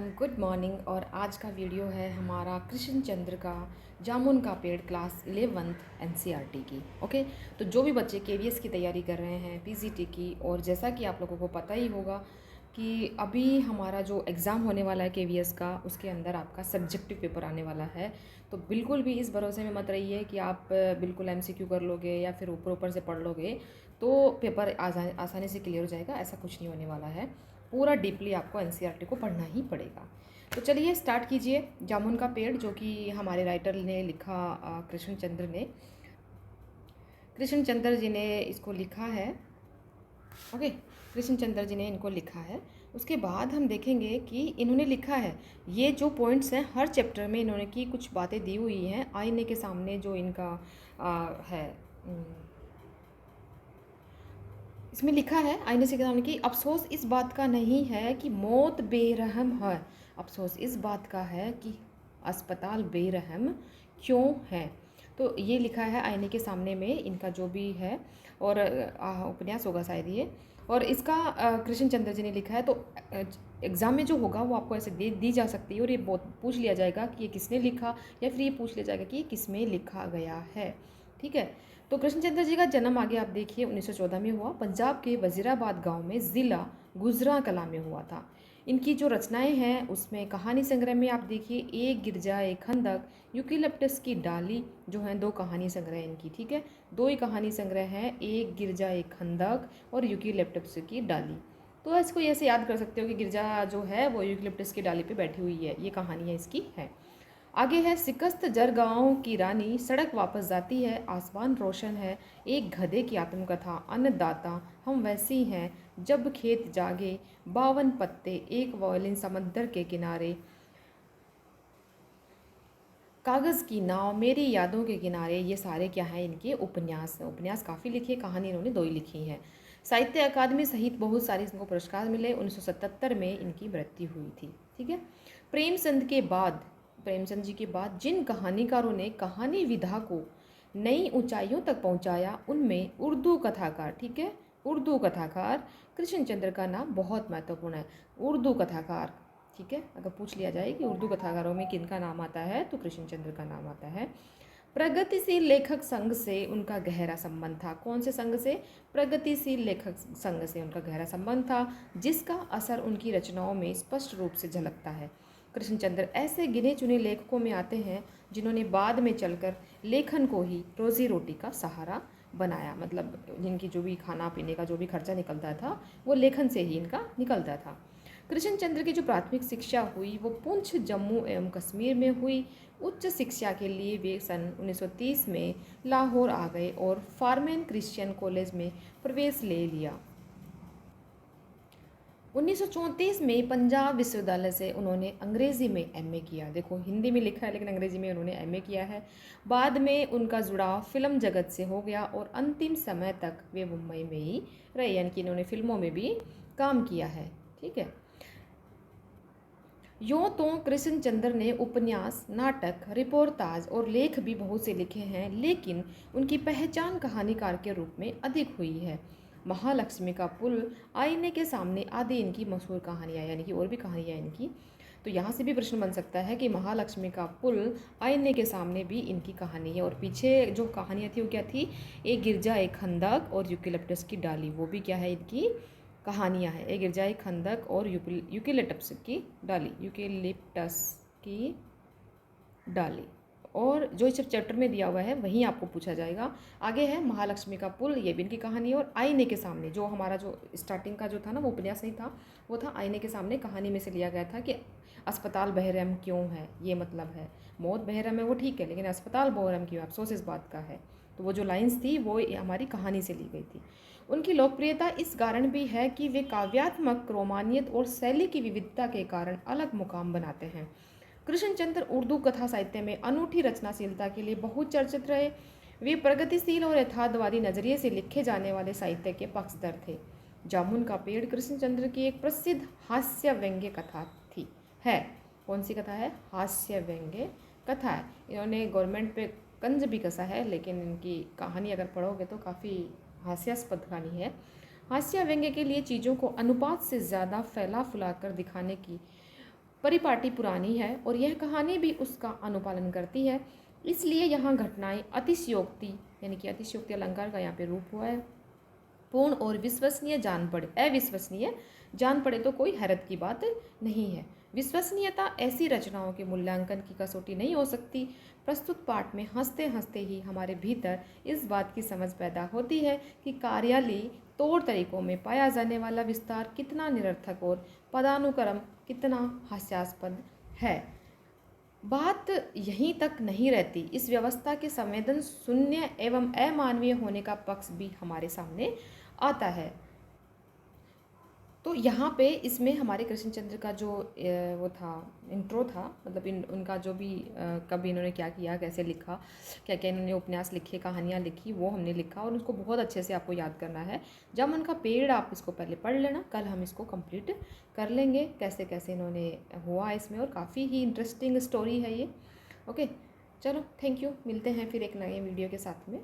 Good morning. और आज का वीडियो है हमारा कृष्ण चंद्र का जामुन का पेड़ क्लास 11th एनसीईआरटी की। ओके, तो जो भी बच्चे केवीएस की तैयारी कर रहे हैं, पीजीटी की, और जैसा कि आप लोगों को पता ही होगा कि अभी हमारा जो एग्ज़ाम होने वाला है केवीएस का, उसके अंदर आपका सब्जेक्टिव पेपर आने वाला है। तो बिल्कुल भी इस भरोसे में मत रहिए कि आप बिल्कुल एमसीक्यू कर लोगे या फिर ऊपर ऊपर से पढ़ लोगे तो पेपर आसानी से क्लियर हो जाएगा। ऐसा कुछ नहीं होने वाला है। पूरा डीपली आपको एनसीईआरटी को पढ़ना ही पड़ेगा। तो चलिए स्टार्ट कीजिए। जामुन का पेड़, जो कि हमारे राइटर ने लिखा, कृष्ण चंद्र जी ने इसको लिखा है। ओके, कृष्ण चंद्र जी ने इनको लिखा है। उसके बाद हम देखेंगे कि इन्होंने लिखा है, ये जो पॉइंट्स हैं हर चैप्टर में इन्होंने की कुछ बातें दी हुई हैं। आईने के सामने जो इनका है, इसमें लिखा है आईने से सामने कि अफसोस इस बात का नहीं है कि मौत बेरहम है, अफसोस इस बात का है कि अस्पताल बेरहम क्यों है। तो ये लिखा है आईने के सामने में, इनका जो भी है, और उपन्यास होगा शायद ये। और इसका कृष्ण चंद्र जी ने लिखा है। तो एग्ज़ाम में जो होगा वो आपको ऐसे दी जा सकती है, और ये बहुत पूछ लिया जाएगा कि ये किसने लिखा, या फिर ये पूछ लिया जाएगा कि ये किस में लिखा गया है। ठीक है। तो कृष्णचंद्र जी का जन्म आगे आप देखिए 1914 में हुआ। पंजाब के वजीराबाद गांव में ज़िला गुजरा कला में हुआ था। इनकी जो रचनाएं हैं उसमें कहानी संग्रह में आप देखिए एक गिरजा एक खंदक, यूकेलिप्टस की डाली, जो हैं दो कहानी संग्रह इनकी। ठीक है, दो ही कहानी संग्रह हैं, एक गिरजा एक खंदक और यूकेलिप्टस की डाली। तो इसको ऐसे याद कर सकते हो कि गिरजा जो है वो यूकेलिप्टस की डाली पे बैठी हुई है, ये कहानियाँ इसकी है। आगे है शिकस्त जर गाँव की रानी, सड़क वापस जाती है, आसमान रोशन है, एक गधे की आत्मकथा, अन्नदाता हम वैसी हैं, जब खेत जागे, 52 पत्ते, एक वॉयलिन समंदर के किनारे, कागज़ की नाव, मेरी यादों के किनारे। ये सारे क्या हैं, इनके उपन्यास। उपन्यास काफ़ी लिखी है, कहानी इन्होंने दो ही लिखी है। साहित्य अकादमी सहित बहुत सारे इनको पुरस्कार मिले। 1977 में इनकी मृत्यु हुई थी। ठीक है। प्रेमचंद जी के बाद जिन कहानीकारों ने कहानी विधा को नई ऊंचाइयों तक पहुंचाया, उनमें उर्दू कथाकार, ठीक है, उर्दू कथाकार कृष्ण चंद्र का नाम बहुत महत्वपूर्ण है। उर्दू कथाकार, ठीक है, अगर पूछ लिया जाए कि उर्दू कथाकारों में किनका नाम आता है तो कृष्ण चंद्र का नाम आता है। प्रगतिशील लेखक संघ से उनका गहरा संबंध था। कौन से संघ से? प्रगतिशील लेखक संघ से उनका गहरा संबंध था, जिसका असर उनकी रचनाओं में स्पष्ट रूप से झलकता है। कृष्णचंद्र ऐसे गिने चुने लेखकों में आते हैं जिन्होंने बाद में चलकर लेखन को ही रोजी रोटी का सहारा बनाया। मतलब जिनकी जो भी खाना पीने का जो भी खर्चा निकलता था वो लेखन से ही इनका निकलता था। कृष्णचंद्र की जो प्राथमिक शिक्षा हुई वो पुंछ, जम्मू एवं कश्मीर में हुई। उच्च शिक्षा के लिए वे सन 1930 में लाहौर आ गए और फार्मेन क्रिश्चियन कॉलेज में प्रवेश ले लिया। 1934 में पंजाब विश्वविद्यालय से उन्होंने अंग्रेज़ी में एमए किया। देखो, हिंदी में लिखा है लेकिन अंग्रेज़ी में उन्होंने एमए किया है। बाद में उनका जुड़ाव फिल्म जगत से हो गया और अंतिम समय तक वे मुंबई में ही रहे, यानी कि इन्होंने फिल्मों में भी काम किया है। ठीक है। यूँ तो कृष्ण चंद्र ने उपन्यास, नाटक, रिपोर्टाज और लेख भी बहुत से लिखे हैं, लेकिन उनकी पहचान कहानीकार के रूप में अधिक हुई है। महालक्ष्मी का पुल, आईने के सामने आदि इनकी मशहूर कहानियाँ, यानी कि और भी कहानियाँ इनकी। तो यहाँ से भी प्रश्न बन सकता है कि महालक्ष्मी का पुल, आईने के सामने भी इनकी कहानी है, और पीछे जो कहानियाँ थी वो क्या थी? एक गिरजा एक खंदक और यूकेलिप्टस की डाली, वो भी क्या है, इनकी कहानियाँ हैं। एक गिरजा एक खंदक और यूकेलिप्टस की डाली, यूकेलिप्टस की डाली। और जो इस चैप्टर में दिया हुआ है वहीं आपको पूछा जाएगा। आगे है महालक्ष्मी का पुल, ये भी इनकी कहानी है। और आईने के सामने, जो हमारा जो स्टार्टिंग का जो था ना, वो उपन्यास नहीं था, वो था आईने के सामने, कहानी में से लिया गया था कि अस्पताल बेरहम क्यों है। ये मतलब है मौत बेरहम है वो ठीक है, लेकिन अस्पताल बेरहम क्यों, अफसोस इस बात का है। तो वो जो लाइन्स थी वो हमारी कहानी से ली गई थी। उनकी लोकप्रियता इस कारण भी है कि वे काव्यात्मक रोमानियत और शैली की विविधता के कारण अलग मुकाम बनाते हैं। कृष्णचंद्र उर्दू कथा साहित्य में अनूठी रचनाशीलता के लिए बहुत चर्चित रहे। वे प्रगतिशील और यथार्थवादी नजरिए से लिखे जाने वाले साहित्य के पक्षधर थे। जामुन का पेड़ कृष्णचंद्र की एक प्रसिद्ध हास्य व्यंग्य कथा थी है। कौन सी कथा है? हास्य व्यंग्य कथा है। इन्होंने गवर्नमेंट पे कंज भी कसा है, लेकिन इनकी कहानी अगर पढ़ोगे तो काफ़ी हास्यास्पद कहानी है। हास्य व्यंग्य के लिए चीज़ों को अनुपात से ज़्यादा फैला फुला कर दिखाने की परिपाटी पुरानी है और यह कहानी भी उसका अनुपालन करती है, इसलिए यहाँ घटनाएं अतिशयोक्ति यानी कि अतिशयोक्ति अलंकार का यहाँ पे रूप हुआ है। पूर्ण और विश्वसनीय जान पड़े, अविश्वसनीय जान पड़े तो कोई हैरत की बात नहीं है। विश्वसनीयता ऐसी रचनाओं के मूल्यांकन की कसौटी नहीं हो सकती। प्रस्तुत पाठ में हंसते हंसते ही हमारे भीतर इस बात की समझ पैदा होती है कि कार्यालयी तौर तरीकों में पाया जाने वाला विस्तार कितना निरर्थक और पदानुक्रम कितना हास्यास्पद है। बात यहीं तक नहीं रहती, इस व्यवस्था के संवेदन शून्य एवं अमानवीय होने का पक्ष भी हमारे सामने आता है। तो यहाँ पे इसमें हमारे कृष्णचंद्र का जो वो था इंट्रो था, मतलब उनका जो भी कब इन्होंने क्या किया, कैसे लिखा, क्या क्या इन्होंने उपन्यास लिखे, कहानियाँ लिखी, वो हमने लिखा और उसको बहुत अच्छे से आपको याद करना है। जब उनका पेड़ आप इसको पहले पढ़ लेना, कल हम इसको कंप्लीट कर लेंगे कैसे कैसे इन्होंने हुआ इसमें, और काफ़ी ही इंटरेस्टिंग स्टोरी है ये। ओके, चलो थैंक यू, मिलते हैं फिर एक नए वीडियो के साथ में।